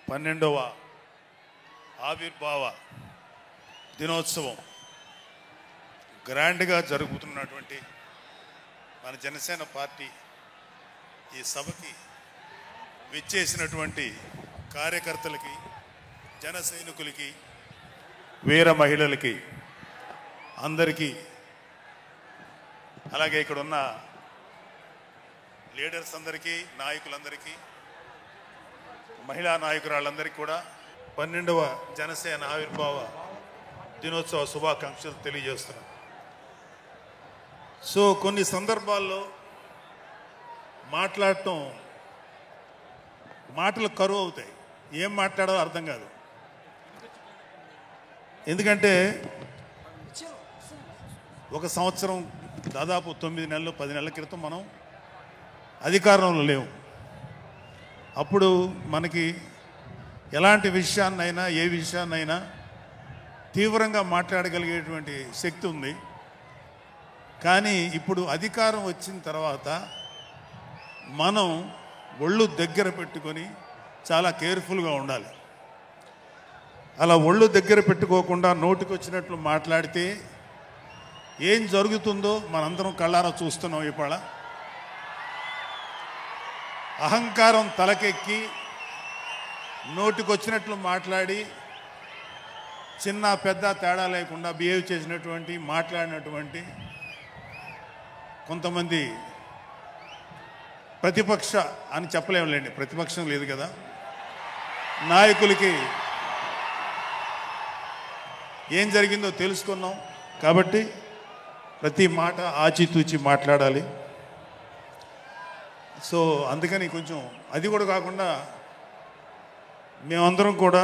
12వ ఆవిర్భావ దినోత్సవం గ్రాండ్గా జరుగుతున్నటువంటి మన జనసేన పార్టీ ఈ సభకి విచ్చేసినటువంటి కార్యకర్తలకి, జన సైనికులకి, వీర మహిళలకి అందరికీ, అలాగే ఇక్కడ ఉన్న లీడర్స్ అందరికీ, నాయకులందరికీ, మహిళా నాయకురాళ్ళందరికీ కూడా 12వ జనసేన ఆవిర్భావ దినోత్సవ శుభాకాంక్షలు తెలియజేస్తున్నాను. సో కొన్ని సందర్భాల్లో మాట్లాడటం మాటలు కరువు అవుతాయి, ఏం మాట్లాడాలో అర్థం కాదు. ఎందుకంటే ఒక సంవత్సరం దాదాపు 9 నెలలు 10 నెలల క్రితం మనం అధికారంలో లేవు. అప్పుడు మనకి ఎలాంటి విషయాన్నైనా, ఏ విషయాన్నైనా తీవ్రంగా మాట్లాడగలిగేటువంటి శక్తి ఉంది. కానీ ఇప్పుడు అధికారం వచ్చిన తర్వాత మనం ఒళ్ళు దగ్గర పెట్టుకొని చాలా కేర్ఫుల్గా ఉండాలి. అలా ఒళ్ళు దగ్గర పెట్టుకోకుండా నోటికి వచ్చినట్లు మాట్లాడితే ఏం జరుగుతుందో మనందరం కళ్ళారా చూస్తున్నాం. ఇవాళ అహంకారం తలకెక్కి నోటికొచ్చినట్లు మాట్లాడి చిన్న పెద్ద తేడా లేకుండా బిహేవ్ చేసినటువంటి, మాట్లాడినటువంటి కొంతమంది ప్రతిపక్ష అని చెప్పలేములేండి, ప్రతిపక్షం లేదు కదా, నాయకులకి ఏం జరిగిందో తెలుసుకున్నాం. కాబట్టి ప్రతి మాట ఆచితూచి మాట్లాడాలి. సో అందుకని కొంచెం అది కూడా కాకుండా మేమందరం కూడా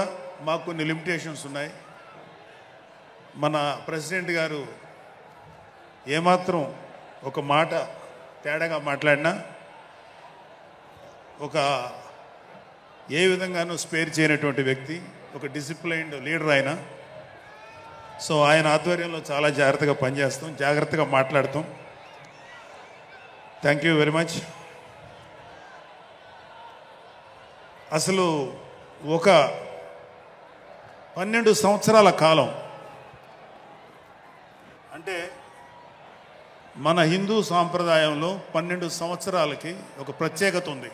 మాకు కొన్ని లిమిటేషన్స్ ఉన్నాయి. మన ప్రెసిడెంట్ గారు ఏమాత్రం ఒక మాట తేడాగా మాట్లాడినా ఒక ఏ విధంగానూ స్పేర్ చేయనటువంటి వ్యక్తి, ఒక డిసిప్లైన్డ్ లీడర్ ఆయన. సో ఆయన ఆధ్వర్యంలో చాలా జాగ్రత్తగా పనిచేస్తాం, జాగ్రత్తగా మాట్లాడతాం. Thank you very much. అసలు ఒక 12 సంవత్సరాల కాలం అంటే మన హిందూ సాంప్రదాయంలో 12 సంవత్సరాలకి ఒక ప్రత్యేకత ఉంది.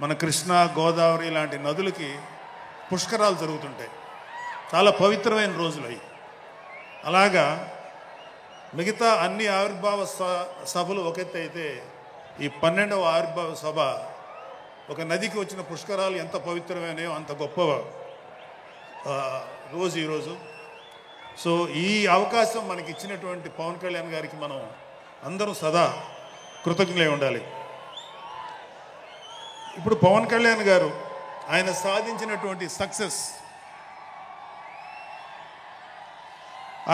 మన కృష్ణ, గోదావరి లాంటి నదులకి పుష్కరాలు జరుగుతుంటాయి, చాలా పవిత్రమైన రోజులు అవి. అలాగా మిగతా అన్ని ఆవిర్భావ సభలు ఒక ఎత్తు అయితే ఈ 12వ ఆవిర్భావ సభ ఒక నదికి వచ్చిన పుష్కరాలు ఎంత పవిత్రమైనయో అంత గొప్ప రోజు ఈరోజు. సో ఈ అవకాశం మనకి ఇచ్చినటువంటి పవన్ కళ్యాణ్ గారికి మనం అందరం సదా కృతజ్ఞులై ఉండాలి. ఇప్పుడు పవన్ కళ్యాణ్ గారు ఆయన సాధించినటువంటి సక్సెస్,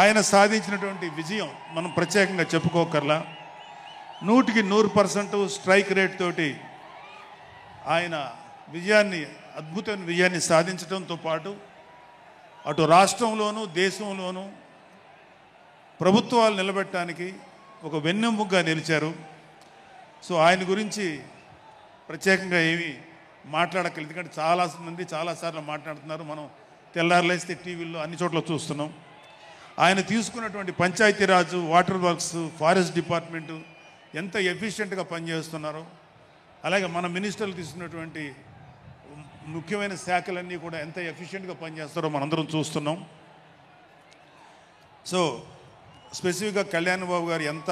ఆయన సాధించినటువంటి విజయం మనం ప్రత్యేకంగా చెప్పుకోకర్లా. 100కి 100% స్ట్రైక్ రేట్ తోటి ఆయన విజయాన్ని, అద్భుతమైన విజయాన్ని సాధించడంతో పాటు అటు రాష్ట్రంలోనూ దేశంలోనూ ప్రభుత్వాలు నిలబెట్టడానికి ఒక వెన్నెముగ్గా నిలిచారు. సో ఆయన గురించి ప్రత్యేకంగా ఏమీ మాట్లాడక్కర్లేదు, ఎందుకంటే చాలామంది చాలాసార్లు మాట్లాడుతున్నారు. మనం తెల్లారులేస్తే టీవీల్లో అన్ని చోట్ల చూస్తున్నాం. ఆయన తీసుకున్నటువంటి Panchayati Raj, water works, forest department ఎంత ఎఫిషియెంట్గా పనిచేస్తున్నారో, అలాగే మన మినిస్టర్లు తీసుకున్నటువంటి ముఖ్యమైన శాఖలన్నీ కూడా ఎంత ఎఫిషియెంట్గా పనిచేస్తారో మనందరం చూస్తున్నాం. సో స్పెసిఫిక్గా కళ్యాణ్ బాబు గారు ఎంత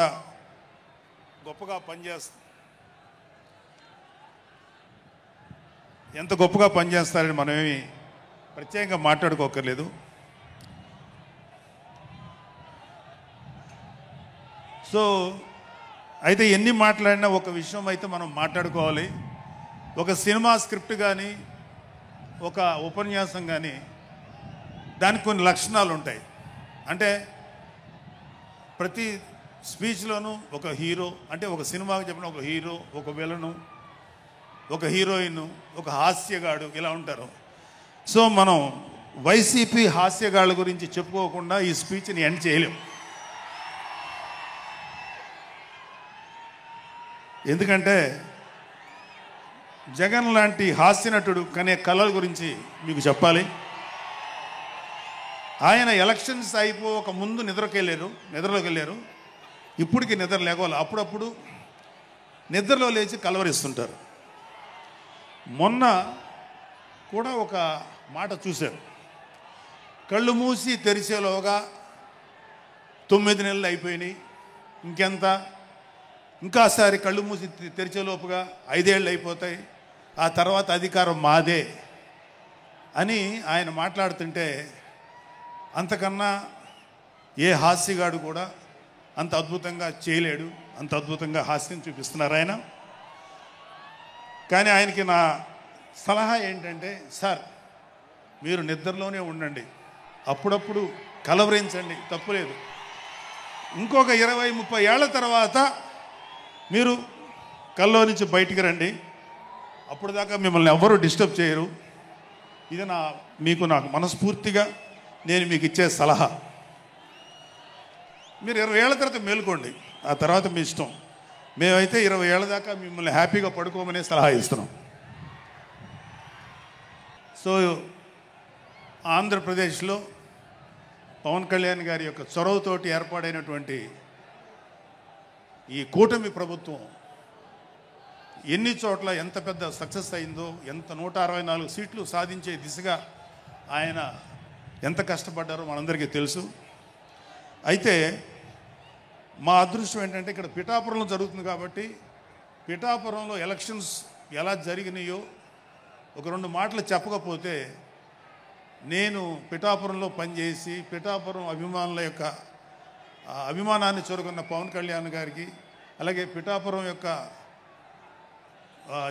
గొప్పగా పనిచేస్తారని మనమేమి ప్రత్యేకంగా మాట్లాడుకోకర్లేదు. సో అయితే ఎన్ని మాట్లాడినా ఒక విషయం అయితే మనం మాట్లాడుకోవాలి. ఒక సినిమా స్క్రిప్ట్ కానీ, ఒక ఉపన్యాసం కానీ, దానికి కొన్ని లక్షణాలు ఉంటాయి. అంటే ప్రతి స్పీచ్లోనూ ఒక హీరో, అంటే ఒక సినిమాకి చెప్పిన ఒక హీరో, ఒక విలను, ఒక హీరోయిన్, ఒక హాస్యగాడు, ఇలా ఉంటారు. సో మనం వైసీపీ హాస్యగాళ్ళ గురించి చెప్పుకోకుండా ఈ స్పీచ్ని ఎండ్ చేయలేం. ఎందుకంటే జగన్ లాంటి హాస్యనటుడు కనే కళల గురించి మీకు చెప్పాలి. ఆయన ఎలక్షన్స్ అయిపోక ముందు నిద్రలోకి వెళ్ళారు. ఇప్పటికి నిద్ర లేవాలి. అప్పుడప్పుడు నిద్రలో లేచి కలవరిస్తుంటారు. మొన్న కూడా ఒక మాట చూశారు. కళ్ళు మూసి తెరిచేలోగా 9 నెలలు అయిపోయినాయి, ఇంకెంత, ఇంకాసారి కళ్ళు మూసి తెరిచేలోపుగా 5 ఏళ్ళు అయిపోతాయి, ఆ తర్వాత అధికారం మాదే అని ఆయన మాట్లాడుతుంటే అంతకన్నా ఏ హాస్యగాడు కూడా అంత అద్భుతంగా చేయలేడు. అంత అద్భుతంగా హాస్యం చూపిస్తున్నారు ఆయన. కానీ ఆయనకి నా సలహా ఏంటంటే, సార్ మీరు నిద్రలోనే ఉండండి, అప్పుడప్పుడు కలవరించండి, తప్పులేదు. ఇంకొక 20-30 ఏళ్ల తర్వాత మీరు కల్లో నుంచి బయటికి రండి, అప్పుడు దాకా మిమ్మల్ని ఎవ్వరూ డిస్టర్బ్ చేయరు. ఇది నాకు మనస్ఫూర్తిగా నేను మీకు ఇచ్చే సలహా. మీరు 20 ఏళ్ల తర్వాత మేలుకోండి, ఆ తర్వాత మీ ఇష్టం. మేమైతే 20 ఏళ్ల దాకా మిమ్మల్ని హ్యాపీగా పడుకోమనే సలహా ఇస్తున్నాం. సో ఆంధ్రప్రదేశ్లో పవన్ కళ్యాణ్ గారి యొక్క చొరవతోటి ఏర్పాడైనటువంటి ఈ కూటమి ప్రభుత్వం ఎన్ని చోట్ల ఎంత పెద్ద సక్సెస్ అయిందో, ఎంత 164 సీట్లు సాధించే దిశగా ఆయన ఎంత కష్టపడ్డారో మనందరికీ తెలుసు. అయితే మా అదృష్టం ఏంటంటే ఇక్కడ పిఠాపురంలో జరుగుతుంది కాబట్టి పిఠాపురంలో ఎలక్షన్స్ ఎలా జరిగినాయో ఒక 2 మాటలు చెప్పకపోతే, నేను పిఠాపురంలో పనిచేసి పిఠాపురం అభిమానుల యొక్క అభిమానాన్ని చూరుకున్న పవన్ కళ్యాణ్ గారికి, అలాగే పిఠాపురం యొక్క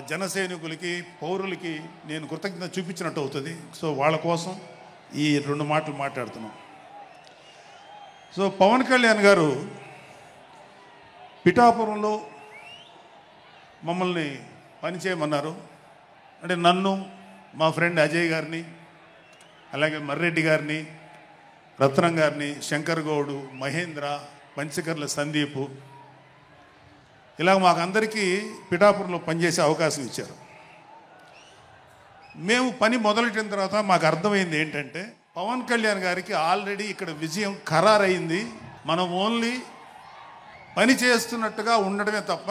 జనసైనికులకి, పౌరులకి నేను కృతజ్ఞత చూపించినట్టు అవుతుంది. సో వాళ్ళ కోసం ఈ 2 మాటలు మాట్లాడుతున్నాం. సో పవన్ కళ్యాణ్ గారు పిఠాపురంలో మమ్మల్ని పనిచేయమన్నారు. అంటే నన్ను, మా ఫ్రెండ్ అజయ్ గారిని, అలాగే మర్రెడ్డి గారిని, రత్నం గారిని, శంకర్ గౌడు, మహేంద్ర, పంచకర్ల సందీపు, ఇలా మాకందరికీ పిఠాపురంలో పనిచేసే అవకాశం ఇచ్చారు. మేము పని మొదలెట్టిన తర్వాత మాకు అర్థమైంది ఏంటంటే, పవన్ కళ్యాణ్ గారికి ఆల్రెడీ ఇక్కడ విజయం ఖరారైంది. మనం ఓన్లీ పని చేస్తున్నట్టుగా ఉండడమే తప్ప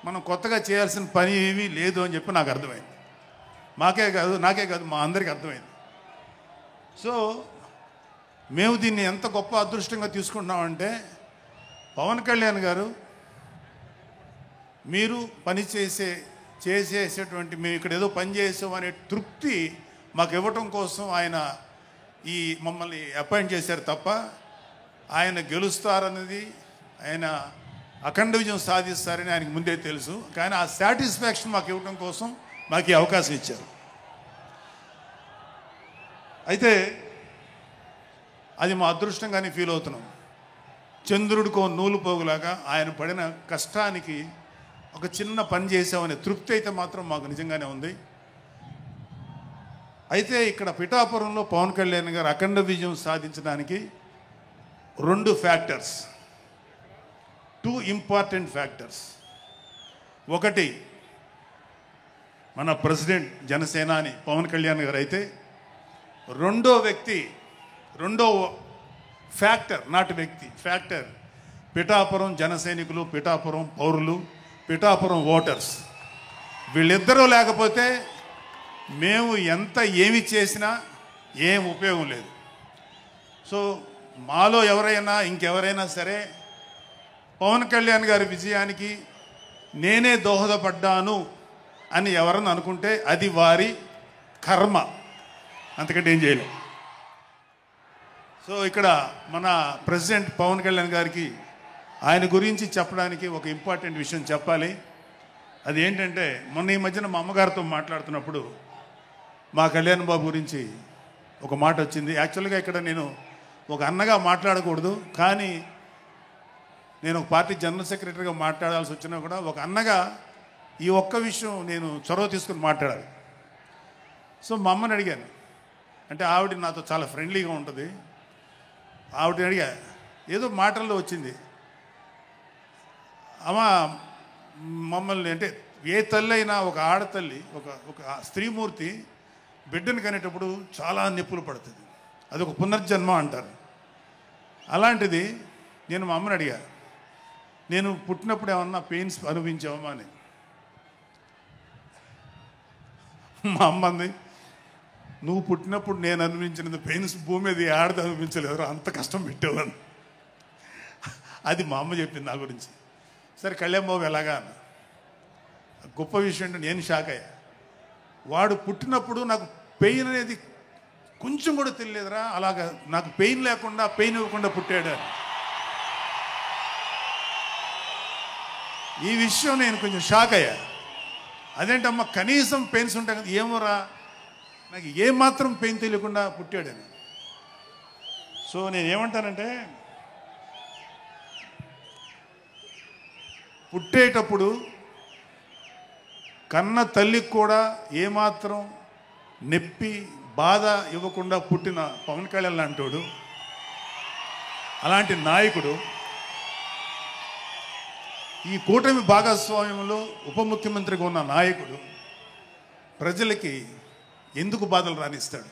మనం కొత్తగా చేయాల్సిన పని ఏమీ లేదు అని చెప్పి నాకు అర్థమైంది. నాకే కాదు మా అందరికీ అర్థమైంది. సో మేము దీన్ని ఎంత గొప్ప అదృష్టంగా తీసుకుంటున్నామంటే, పవన్ కళ్యాణ్ గారు మీరు పని చేసేటువంటి మేము ఇక్కడ ఏదో పని చేసాం అనే తృప్తి మాకు ఇవ్వటం కోసం ఆయన మమ్మల్ని అపాయింట్ చేశారు తప్ప ఆయన గెలుస్తారన్నది, ఆయన అఖండ విజయం సాధిస్తారని ఆయనకు ముందే తెలుసు. కానీ ఆ సాటిస్ఫాక్షన్ మాకు ఇవ్వడం కోసం మాకు ఈ అవకాశం ఇచ్చారు. అయితే అది మా అదృష్టంగానే ఫీల్ అవుతున్నాం. చంద్రుడికో నూలు పోగులాగా ఆయన పడిన కష్టానికి ఒక చిన్న పని చేసామనే తృప్తి అయితే మాత్రం మాకు నిజంగానే ఉంది. అయితే ఇక్కడ పిఠాపురంలో పవన్ కళ్యాణ్ గారు అఖండ విజయం సాధించడానికి 2 ఫ్యాక్టర్స్, 2 ఇంపార్టెంట్ ఫ్యాక్టర్స్. ఒకటి మన ప్రెసిడెంట్ జనసేనాని పవన్ కళ్యాణ్ గారు అయితే, రెండో ఫ్యాక్టర్, నాటి వ్యక్తి ఫ్యాక్టర్ పిఠాపురం జనసైనికులు, పిఠాపురం పౌరులు, పిఠాపురం ఓటర్స్. వీళ్ళిద్దరూ లేకపోతే మేము ఏమి చేసినా ఏం ఉపయోగం లేదు. సో మాలో ఇంకెవరైనా సరే పవన్ కళ్యాణ్ గారి విజయానికి నేనే దోహదపడ్డాను అని ఎవరన్నా అనుకుంటే అది వారి కర్మ, అంతకంటే ఏం చేయలేం. సో ఇక్కడ మన ప్రెసిడెంట్ పవన్ కళ్యాణ్ గారికి ఆయన గురించి చెప్పడానికి ఒక ఇంపార్టెంట్ విషయం చెప్పాలి. అది ఏంటంటే, మొన్న ఈ మధ్యన మా అమ్మగారితో మాట్లాడుతున్నప్పుడు మా కళ్యాణ్ బాబు గురించి ఒక మాట వచ్చింది. యాక్చువల్గా ఇక్కడ నేను ఒక అన్నగా మాట్లాడకూడదు, కానీ నేను ఒక పార్టీ జనరల్ సెక్రటరీగా మాట్లాడాల్సి వచ్చినా కూడా ఒక అన్నగా ఈ ఒక్క విషయం నేను చొరవ తీసుకుని మాట్లాడాలి. సో మా అమ్మని అడిగాను. అంటే ఆవిడ నాతో చాలా ఫ్రెండ్లీగా ఉంటుంది. ఆవిడని అడిగా, ఏదో మాటల్లో వచ్చింది, అమ్మ మమ్మల్ని అంటే ఏ తల్లి అయినా ఒక ఆడతల్లి ఒక ఒక స్త్రీమూర్తి బిడ్డను కనేటప్పుడు చాలా నొప్పులు పడుతుంది. అది ఒక పునర్జన్మ అంటారు. అలాంటిది నేను మా అమ్మని అడిగా, నేను పుట్టినప్పుడు ఏమన్నా పెయిన్స్ అనుభవించావమ్మా అని. మా అమ్మ అంది, నువ్వు పుట్టినప్పుడు నేను అనుభవించినది పెయిన్స్ భూమి మీద ఆడది అనుభవించలేదు, అంత కష్టం పెట్టేవాను. అది మా అమ్మ చెప్పింది నా గురించి. సరే కళ్యాణ్ బాబు ఎలాగా అన్న. గొప్ప విషయం అంటే నేను షాక్ అయ్యా. వాడు పుట్టినప్పుడు నాకు పెయిన్ అనేది కొంచెం కూడా తెలియలేదురా, అలాగా నాకు పెయిన్ లేకుండా పెయిన్ ఇవ్వకుండా పుట్టాడు అని. ఈ విషయం నేను కొంచెం షాక్ అయ్యా. అదేంటమ్మా కనీసం పెయిన్స్ ఉంటాయి కదా, ఏమోరా నాకు ఏమాత్రం పెయిన్ తెలియకుండా పుట్టాడని. సో నేను ఏమంటానంటే, పుట్టేటప్పుడు కన్న తల్లికి కూడా ఏమాత్రం నొప్పి బాధ ఇవ్వకుండా పుట్టిన పవన్ కళ్యాణ్ లాంటోడు, అలాంటి నాయకుడు ఈ కూటమి భాగస్వామ్యంలో ఉప ముఖ్యమంత్రిగా ఉన్న నాయకుడు ప్రజలకి ఎందుకు బాధలు రానిస్తాడు?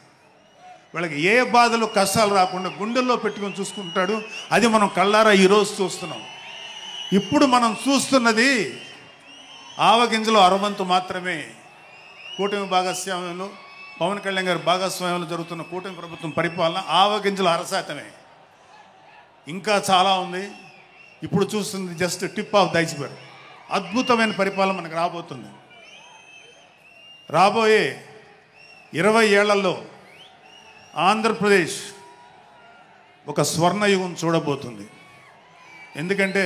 వాళ్ళకి ఏ బాధలు కష్టాలు రాకుండా గుండెల్లో పెట్టుకొని చూసుకుంటాడు. అది మనం కళ్ళారా ఈరోజు చూస్తున్నాం. ఇప్పుడు మనం చూస్తున్నది ఆవగింజలో అరవంతు మాత్రమే. కూటమి భాగస్వామ్యంలో పవన్ కళ్యాణ్ గారి భాగస్వామ్యంలో జరుగుతున్న కూటమి ప్రభుత్వం పరిపాలన ఆవగింజల అరశాతమే. ఇంకా చాలా ఉంది. ఇప్పుడు చూస్తుంది just tip of the iceberg. అద్భుతమైన పరిపాలన మనకు రాబోతుంది. రాబోయే 20 ఏళ్లలో ఆంధ్రప్రదేశ్ ఒక స్వర్ణయుగం చూడబోతుంది. ఎందుకంటే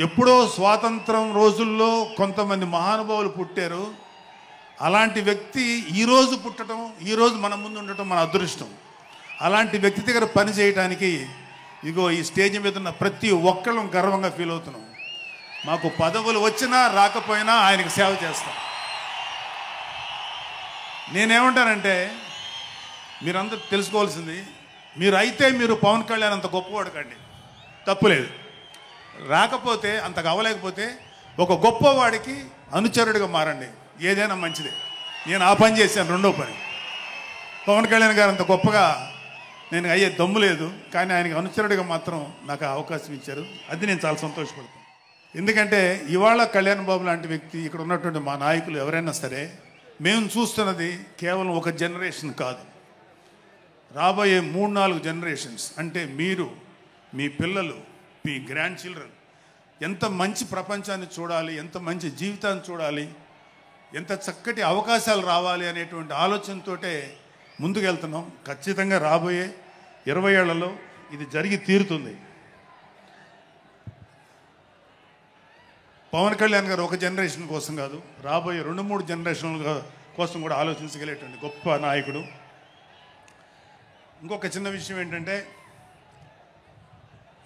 ఎప్పుడో స్వాతంత్రం రోజుల్లో కొంతమంది మహానుభావులు పుట్టారు. అలాంటి వ్యక్తి ఈరోజు పుట్టడం, ఈరోజు మన ముందు ఉండటం మన అదృష్టం. అలాంటి వ్యక్తి దగ్గర పని చేయడానికి ఇగో ఈ స్టేజ్ మీద ఉన్న ప్రతి ఒక్కళ్ళం గర్వంగా ఫీల్ అవుతున్నాం. మాకు పదవులు వచ్చినా రాకపోయినా ఆయనకు సేవ చేస్తాం. నేనేమంటానంటే, మీరందరూ తెలుసుకోవాల్సింది, మీరు పవన్ కళ్యాణ్ అంత గొప్పవాడు కండి, తప్పులేదు. రాకపోతే అంతగా అవ్వలేకపోతే ఒక గొప్పవాడికి అనుచరుడిగా మారండి, ఏదైనా మంచిదే. నేను ఆ పని చేశాను. రెండో పని, పవన్ కళ్యాణ్ గారు అంత గొప్పగా నేను అయ్యే దమ్ము లేదు, కానీ ఆయనకి అనుచరుడిగా మాత్రం నాకు అవకాశం ఇచ్చారు. అది నేను చాలా సంతోషపడతాను. ఎందుకంటే ఇవాళ కళ్యాణ్ బాబు లాంటి వ్యక్తి, ఇక్కడ ఉన్నటువంటి మా నాయకులు ఎవరైనా సరే, మేము చూస్తున్నది కేవలం ఒక జనరేషన్ కాదు, రాబోయే 3-4 జనరేషన్స్. అంటే మీరు, మీ పిల్లలు, మీ గ్రాండ్ చిల్డ్రన్ ఎంత మంచి ప్రపంచాన్ని చూడాలి, ఎంత మంచి జీవితాన్ని చూడాలి, ఎంత చక్కటి అవకాశాలు రావాలి అనేటువంటి ఆలోచనతోటే ముందుకెళ్తున్నాం. ఖచ్చితంగా రాబోయే 20 ఏళ్లలో ఇది జరిగి తీరుతుంది. పవన్ కళ్యాణ్ గారు ఒక జనరేషన్ కోసం కాదు, రాబోయే 2-3 జనరేషన్ల కోసం కూడా ఆలోచించగలిగేటువంటి గొప్ప నాయకుడు. ఇంకొక చిన్న విషయం ఏంటంటే,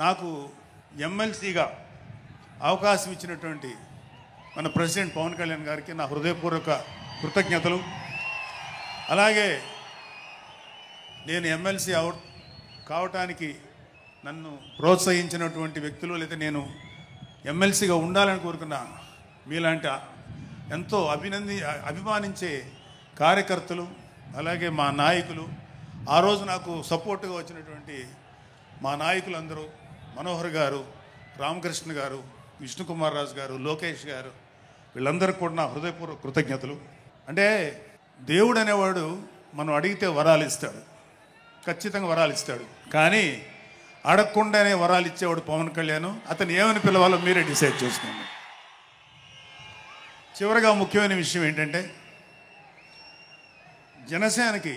నాకు ఎమ్మెల్సీగా అవకాశం ఇచ్చినటువంటి మన ప్రెసిడెంట్ పవన్ కళ్యాణ్ గారికి నా హృదయపూర్వక కృతజ్ఞతలు. అలాగే నేను ఎమ్మెల్సీ కావటానికి నన్ను ప్రోత్సహించినటువంటి వ్యక్తులు, లేదా నేను ఎమ్మెల్సీగా ఉండాలని కోరుకున్న మీలాంటి ఎంతో అభిమానించే కార్యకర్తలు, అలాగే మా నాయకులు, ఆ రోజు నాకు సపోర్ట్గా వచ్చినటువంటి మా నాయకులందరూ, మనోహర్ గారు, రామకృష్ణ గారు, విష్ణుకుమార్ రాజు గారు, లోకేష్ గారు, వీళ్ళందరికీ కూడా నా హృదయపూర్వక కృతజ్ఞతలు. అంటే దేవుడు అనేవాడు మనం అడిగితే వరాలు ఇస్తాడు, ఖచ్చితంగా వరాలు ఇస్తాడు. కానీ అడగకుండానే వరాలు ఇచ్చేవాడు పవన్ కళ్యాణ్. అతను ఏమని పిలవాలో మీరే డిసైడ్ చేసుకోండి. చివరిగా ముఖ్యమైన విషయం ఏంటంటే, జనసేనకి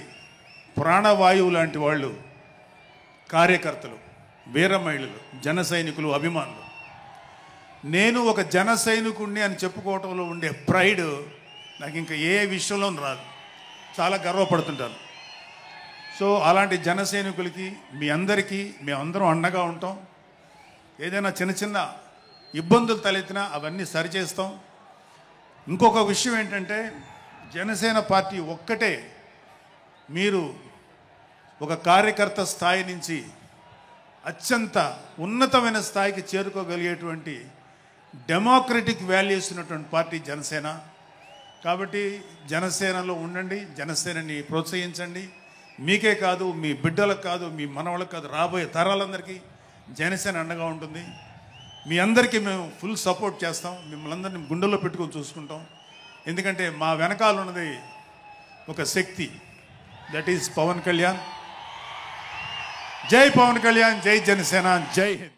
ప్రాణవాయువు లాంటి వాళ్ళు కార్యకర్తలు, వీర మహిళలు, జన సైనికులు, అభిమానులు. నేను ఒక జన సైనికుడిని అని చెప్పుకోవటంలో ఉండే ప్రైడ్ నాకు ఇంకా ఏ విషయంలో రాదు. చాలా గర్వపడుతుంటాను. సో అలాంటి జన సైనికులకి, మీ అందరికీ మేమందరం అండగా ఉంటాం. ఏదైనా చిన్న చిన్న ఇబ్బందులు తలెత్తినా అవన్నీ సరిచేస్తాం. ఇంకొక విషయం ఏంటంటే, జనసేన పార్టీ ఒక్కటే మీరు ఒక కార్యకర్త స్థాయి నుంచి అత్యంత ఉన్నతమైన స్థాయికి చేరుకోగలిగేటువంటి డెమోక్రటిక్ వాల్యూస్ ఉన్నటువంటి పార్టీ జనసేన. కాబట్టి జనసేనలో ఉండండి, జనసేనని ప్రోత్సహించండి. మీకే కాదు, మీ బిడ్డలకు కాదు, మీ మనవాళ్ళకి కాదు, రాబోయే తరాలందరికీ జనసేన అండగా ఉంటుంది. మీ అందరికీ మేము ఫుల్ సపోర్ట్ చేస్తాం. మిమ్మల్ని అందరినీ గుండెల్లో పెట్టుకొని చూసుకుంటాం. ఎందుకంటే మా వెనకాల ఉన్నది ఒక శక్తి, దట్ ఈస్ పవన్ కళ్యాణ్. జై పవన్ కళ్యాణ్, జై జనసేన, జై హింద్.